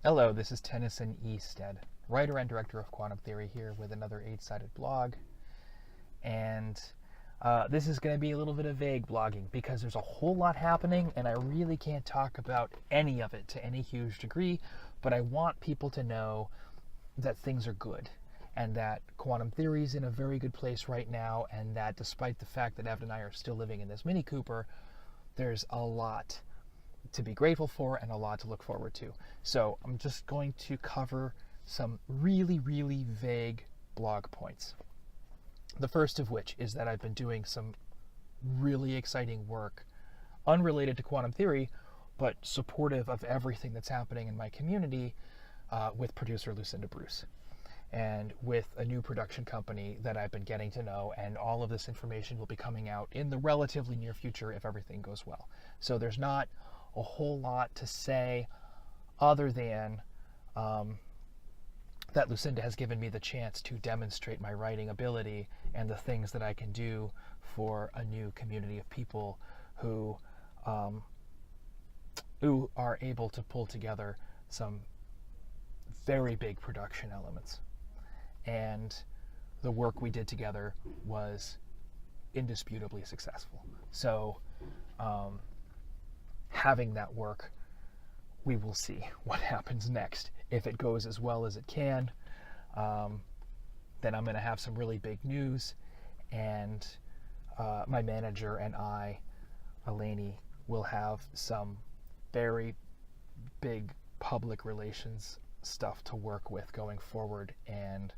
Hello, this is Tennyson E Stead, writer and director of Quantum Theory here with another eight-sided blog. And this is going to be a little bit of vague blogging because there's a whole lot happening and I really can't talk about any of it to any huge degree, but I want people to know that things are good and that quantum theory is in a very good place right now, and that despite the fact that Evan and I are still living in this Mini Cooper, there's a lot to be grateful for and a lot to look forward to. So I'm just going to cover some really, really vague blog points. The first of which is that I've been doing some really exciting work unrelated to quantum theory, but supportive of everything that's happening in my community with producer Lucinda Bruce, and with a new production company that I've been getting to know, and all of this information will be coming out in the relatively near future if everything goes well. So there's not a whole lot to say other than that Lucinda has given me the chance to demonstrate my writing ability and the things that I can do for a new community of people who are able to pull together some very big production elements. And the work we did together was indisputably successful. So having that work, we will see what happens next. If it goes as well as it can, then I'm going to have some really big news, and my manager and I, Eleni, will have some very big public relations stuff to work with going forward, and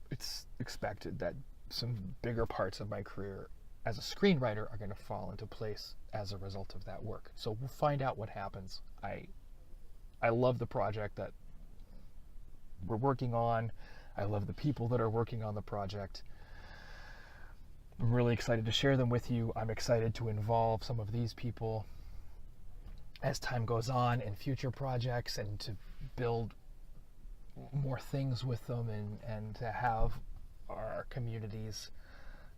it's expected that some bigger parts of my career as a screenwriter are going to fall into place as a result of that work. So we'll find out what happens. I love the project that we're working on. I love the people that are working on the project. I'm really excited to share them with you. I'm excited to involve some of these people as time goes on in future projects, and to build more things with them, and to have our communities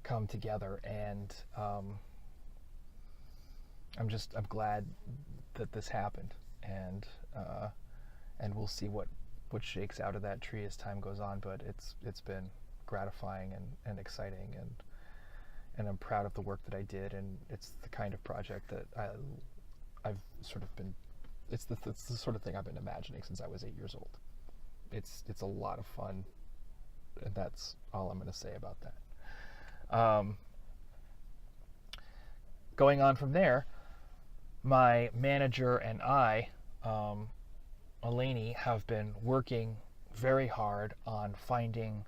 come together. And I'm glad that this happened, and we'll see what shakes out of that tree as time goes on. But it's been gratifying and exciting, and I'm proud of the work that I did, and it's the kind of project that I've sort of been. It's the sort of thing I've been imagining since I was 8 years old. It's a lot of fun, and that's all I'm going to say about that. Going on from there, my manager and I, Eleni, have been working very hard on finding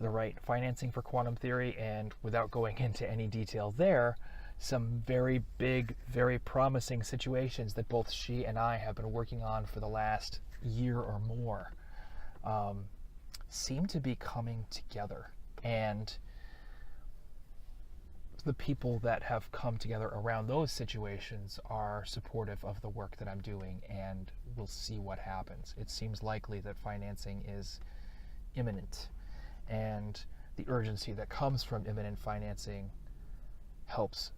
the right financing for quantum theory, and without going into any detail there, some very big, very promising situations that both she and I have been working on for the last year or more seem to be coming together. And the people that have come together around those situations are supportive of the work that I'm doing, and we'll see what happens. It seems likely that financing is imminent, and the urgency that comes from imminent financing helps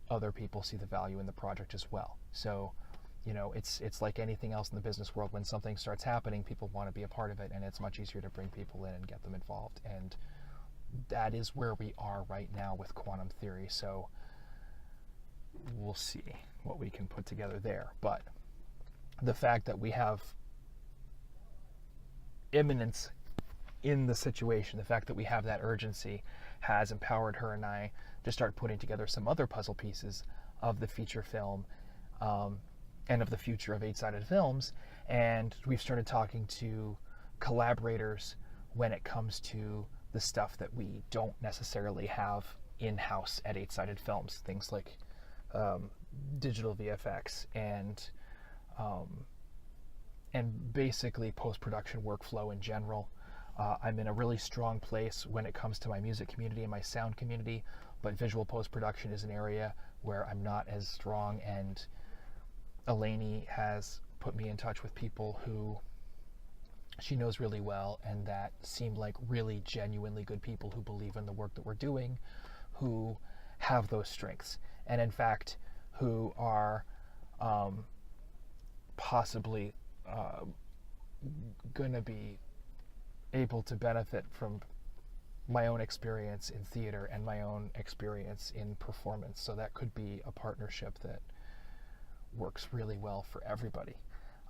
other people see the value in the project as well. So, it's like anything else in the business world. When something starts happening, people want to be a part of it, and it's much easier to bring people in and get them involved. And that is where we are right now with quantum theory. So we'll see what we can put together there. But the fact that we have imminence in the situation, the fact that we have that urgency, has empowered her and I to start putting together some other puzzle pieces of the feature film, and of the future of eight-sided films. And we've started talking to collaborators when it comes to the stuff that we don't necessarily have in-house at eight-sided films, things like digital VFX and basically post-production workflow in general. I'm in a really strong place when it comes to my music community and my sound community, but visual post-production is an area where I'm not as strong, and Eleni has put me in touch with people who she knows really well, and that seem like really genuinely good people who believe in the work that we're doing, who have those strengths, and in fact who are possibly going to be able to benefit from my own experience in theater and my own experience in performance. So that could be a partnership that works really well for everybody,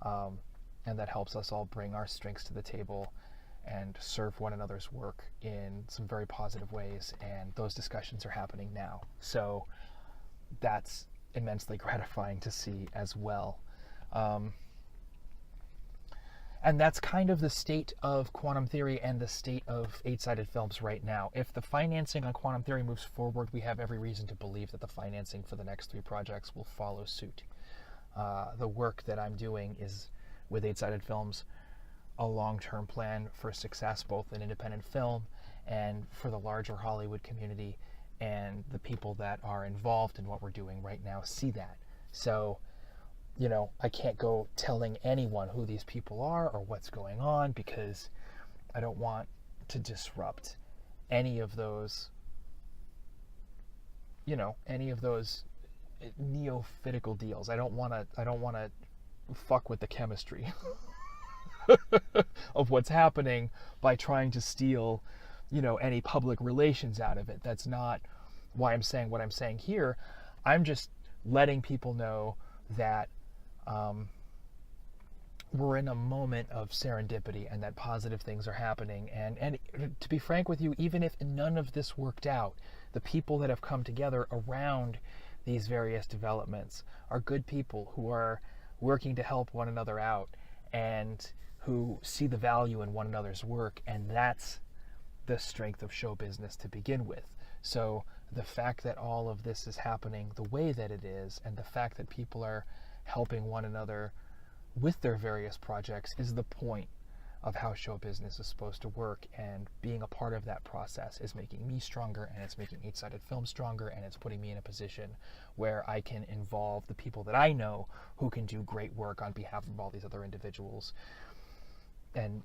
and that helps us all bring our strengths to the table and serve one another's work in some very positive ways. And those discussions are happening now. So that's immensely gratifying to see as well. And that's kind of the state of quantum theory and the state of eight-sided films right now. If the financing on quantum theory moves forward, we have every reason to believe that the financing for the next 3 projects will follow suit. The work that I'm doing is, with eight-sided films, a long-term plan for success, both in independent film and for the larger Hollywood community, and the people that are involved in what we're doing right now see that. So, you know, I can't go telling anyone who these people are or what's going on, because I don't want to disrupt any of those, you know, any of those neophytical deals. I don't want to fuck with the chemistry of what's happening by trying to steal, you know, any public relations out of it. That's not why I'm saying what I'm saying here. I'm just letting people know that we're in a moment of serendipity and that positive things are happening. And to be frank with you, even if none of this worked out, the people that have come together around these various developments are good people who are working to help one another out and who see the value in one another's work. And that's the strength of show business to begin with. So the fact that all of this is happening the way that it is, and the fact that people are helping one another with their various projects, is the point of how show business is supposed to work. And being a part of that process is making me stronger, and it's making eight-sided film stronger, and it's putting me in a position where I can involve the people that I know who can do great work on behalf of all these other individuals, and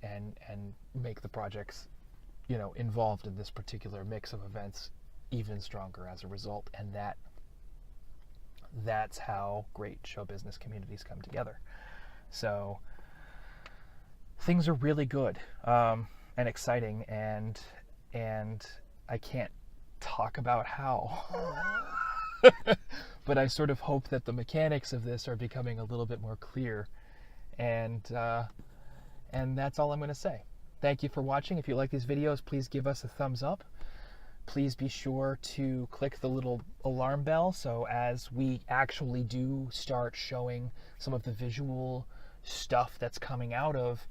make the projects, you know, involved in this particular mix of events even stronger as a result. And that's how great show business communities come together. So things are really good, and exciting, and I can't talk about how, but I sort of hope that the mechanics of this are becoming a little bit more clear, and that's all I'm going to say. Thank you for watching. If you like these videos, please give us a thumbs up. Please be sure to click the little alarm bell, so as we actually do start showing some of the visual stuff that's coming out of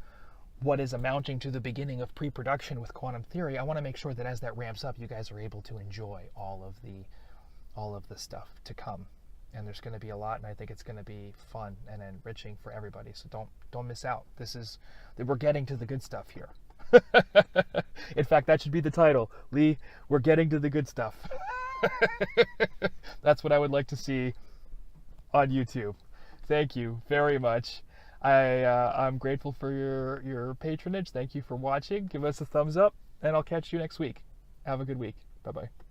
what is amounting to the beginning of pre-production with quantum theory, I want to make sure that as that ramps up, you guys are able to enjoy all of the stuff to come. And there's going to be a lot, and I think it's going to be fun and enriching for everybody. So don't miss out. We're getting to the good stuff here. In fact, that should be the title. Lee, we're getting to the good stuff. That's what I would like to see on YouTube. Thank you very much. I'm grateful for your patronage. Thank you for watching. Give us a thumbs up, and I'll catch you next week. Have a good week. Bye-bye.